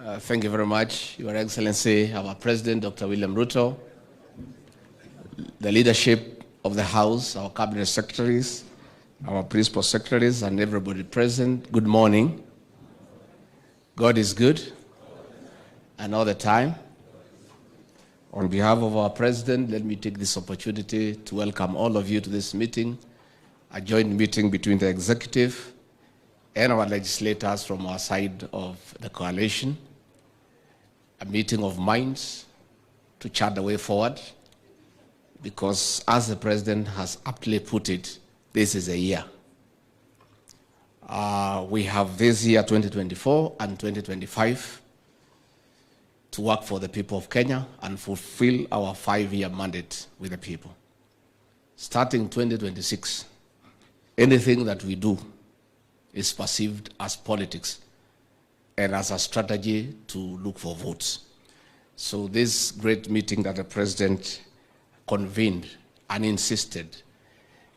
Thank you very much, Your Excellency, our President, Dr. William Ruto, the leadership of the House, our Cabinet Secretaries, our Principal Secretaries, and everybody present. Good morning. God is good, and all the time. On behalf of our President, let me take this opportunity to welcome all of you to this meeting, a joint meeting between the executive and our legislators from our side of the coalition, a meeting of minds to chart the way forward, because as the President has aptly put it, this is a year. We have this year, 2024 and 2025, to work for the people of Kenya and fulfill our 5-year mandate with the people. Starting 2026, anything that we do is perceived as politics and as a strategy to look for votes. So this great meeting that the President convened and insisted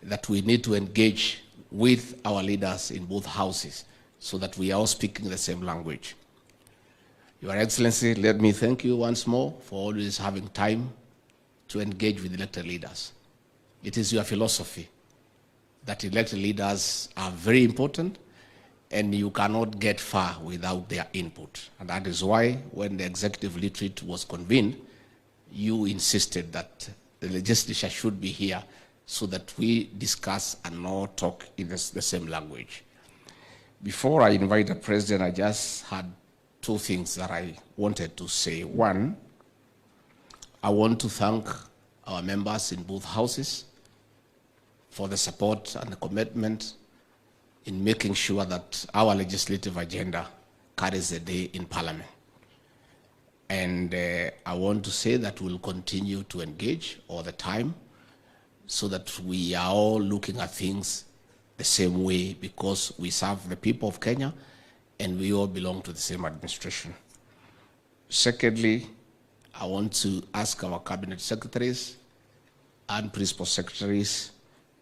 that we need to engage with our leaders in both houses so that we are all speaking the same language. Your Excellency, let me thank you once more for always having time to engage with elected leaders. It is your philosophy that elected leaders are very important and you cannot get far without their input. And that is why when the executive retreat was convened, you insisted that the legislature should be here so that we discuss and not talk in the same language. Before I invite the President, I just had two things that I wanted to say. One, I want to thank our members in both houses for the support and the commitment in making sure that our legislative agenda carries the day in Parliament. And I want to say that we'll continue to engage all the time so that we are all looking at things the same way, because we serve the people of Kenya and we all belong to the same administration. Secondly, I want to ask our Cabinet Secretaries and Principal Secretaries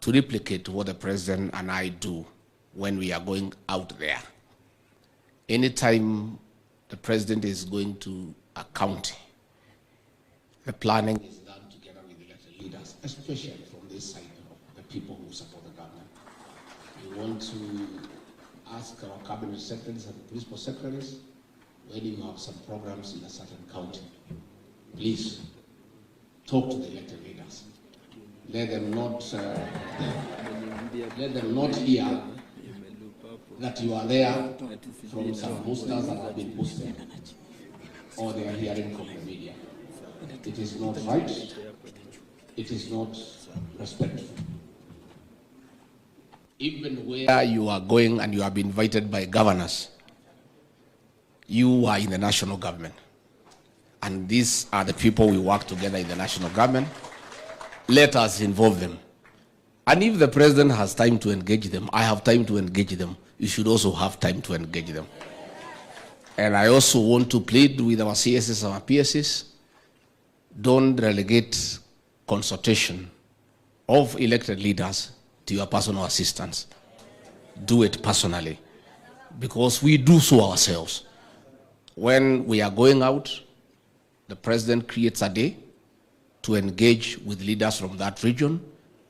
to replicate what the President and I do when we are going out there. Anytime the President is going to a county, the planning is done together with elected leaders, especially from this side of the people who support the government. We want to ask our Cabinet Secretaries and Principal Secretaries, when you have some programs in a certain county, please talk to the elected leaders. Let them not hear that you are there from some posters that have been posted, or they are hearing from the media. It is not right. It is not respectful. Even where you are going and you have been invited by governors, you are in the national government. And these are the people we work together in the national government. Let us involve them. And if the President has time to engage them, I have time to engage them. You should also have time to engage them. And I also want to plead with our CSs and our PSs, don't relegate consultation of elected leaders to your personal assistants. Do it personally, because we do so ourselves. When we are going out, the President creates a day to engage with leaders from that region,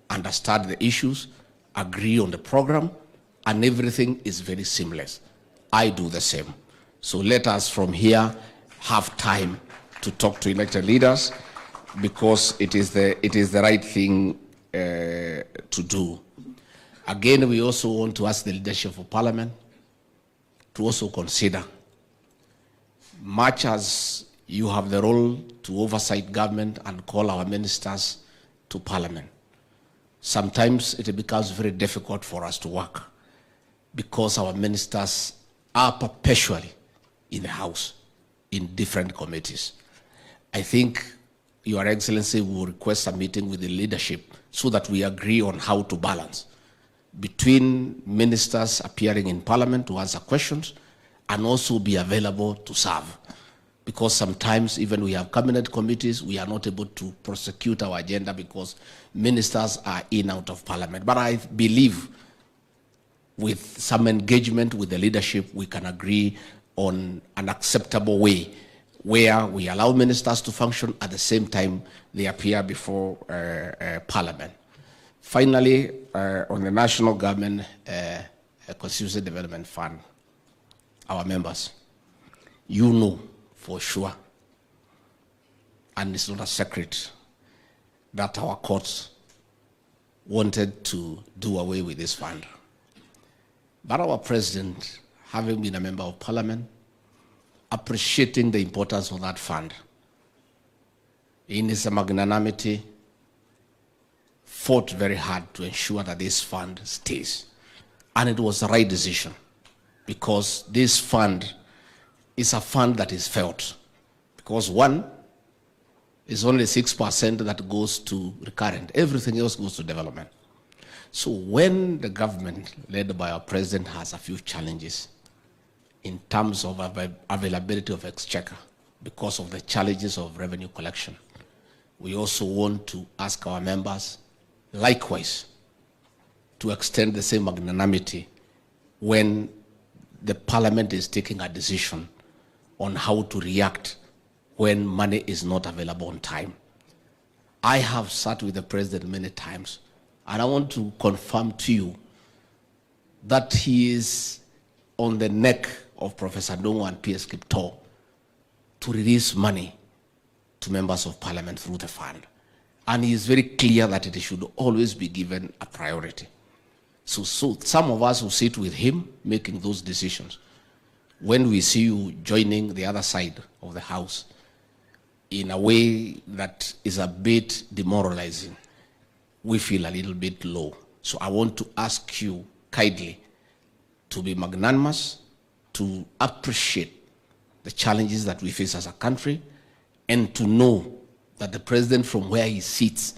understand the issues, agree on the program, and everything is very seamless. I do the same. So let us from here have time to talk to elected leaders, because it is the right thing to do. Again, we also want to ask the leadership of Parliament to also consider, much as you have the role to oversight government and call our ministers to Parliament, sometimes it becomes very difficult for us to work because our ministers are perpetually in the House, in different committees. I think Your Excellency will request a meeting with the leadership so that we agree on how to balance between ministers appearing in Parliament to answer questions and also be available to serve. Because sometimes even we have cabinet committees, we are not able to prosecute our agenda because ministers are in out of Parliament. But I believe with some engagement with the leadership, we can agree on an acceptable way, where we allow ministers to function at the same time they appear before Parliament. Finally, on the National Government Constituency Development Fund, our members, you know for sure, and it's not a secret, that our courts wanted to do away with this fund. But our president, having been a member of Parliament, appreciating the importance of that fund, in his magnanimity, fought very hard to ensure that this fund stays. And it was the right decision, because this fund is a fund that is felt. Because one, is only 6% that goes to recurrent. Everything else goes to development. So when the government, led by our president, has a few challenges in terms of availability of exchequer because of the challenges of revenue collection, we also want to ask our members, likewise, to extend the same magnanimity when the Parliament is taking a decision on how to react when money is not available on time. I have sat with the president many times, and I want to confirm to you that he is on the neck of Professor Dongo and P.S. Kipto to release money to members of Parliament through the fund. And he is very clear that it should always be given a priority. So some of us who sit with him making those decisions, when we see you joining the other side of the House in a way that is a bit demoralizing, we feel a little bit low. So I want to ask you kindly to be magnanimous, to appreciate the challenges that we face as a country, and to know that the president from where he sits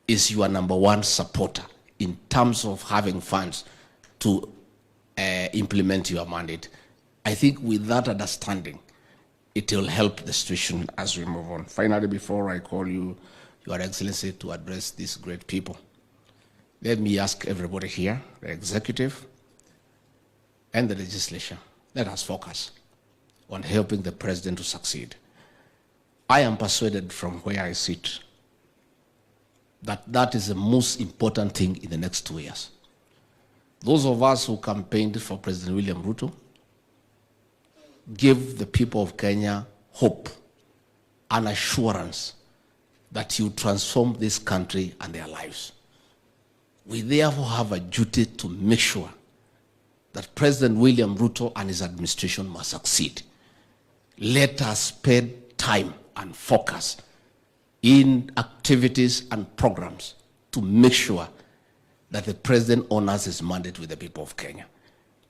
is your number one supporter in terms of having funds to implement your mandate. I think with that understanding, it will help the situation as we move on. Finally, before I call you, Your Excellency, to address these great people, let me ask everybody here, the executive and the legislature, let us focus on helping the president to succeed. I am persuaded from where I sit that that is the most important thing in the next 2 years. Those of us who campaigned for President William Ruto give the people of Kenya hope and assurance that you transform this country and their lives. We therefore have a duty to make sure that President William Ruto and his administration must succeed. Let us spend time and focus in activities and programs to make sure that the president honors his mandate with the people of Kenya.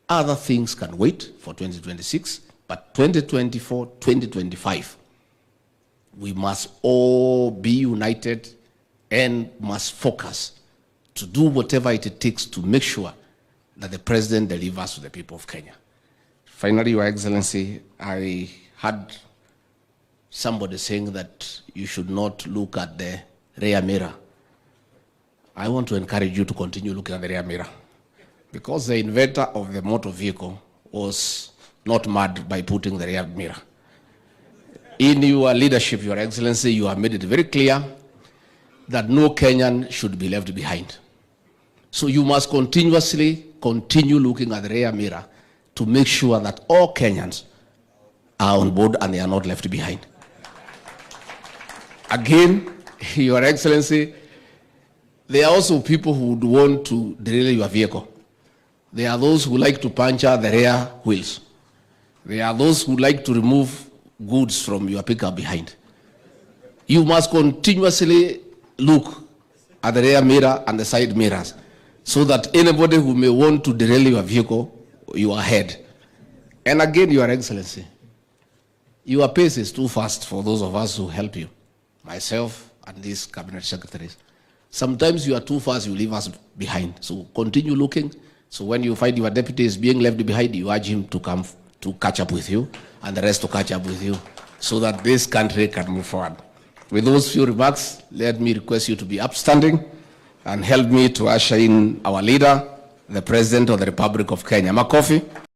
Other things can wait for 2026, but 2024, 2025, we must all be united and must focus to do whatever it takes to make sure that the president delivers to the people of Kenya. Finally, Your Excellency, I had somebody saying that you should not look at the rear mirror. I want to encourage you to continue looking at the rear mirror, because the inventor of the motor vehicle was not mad by putting the rear mirror. In your leadership, Your Excellency, you have made it very clear that no Kenyan should be left behind. So you must continuously continue looking at the rear mirror to make sure that all Kenyans are on board and they are not left behind. Again, Your Excellency, there are also people who would want to derail your vehicle. There are those who like to puncture the rear wheels. There are those who like to remove goods from your pickup behind. You must continuously look at the rear mirror and the side mirrors so that anybody who may want to derail your vehicle, you are ahead. And again, Your Excellency, your pace is too fast for those of us who help you, myself and these cabinet secretaries. Sometimes you are too fast, you leave us behind. So continue looking. So when you find your deputy is being left behind, you urge him to come to catch up with you and the rest to catch up with you so that this country can move forward. With those few remarks, let me request you to be upstanding and help me to usher in our leader, the President of the Republic of Kenya. Makofi.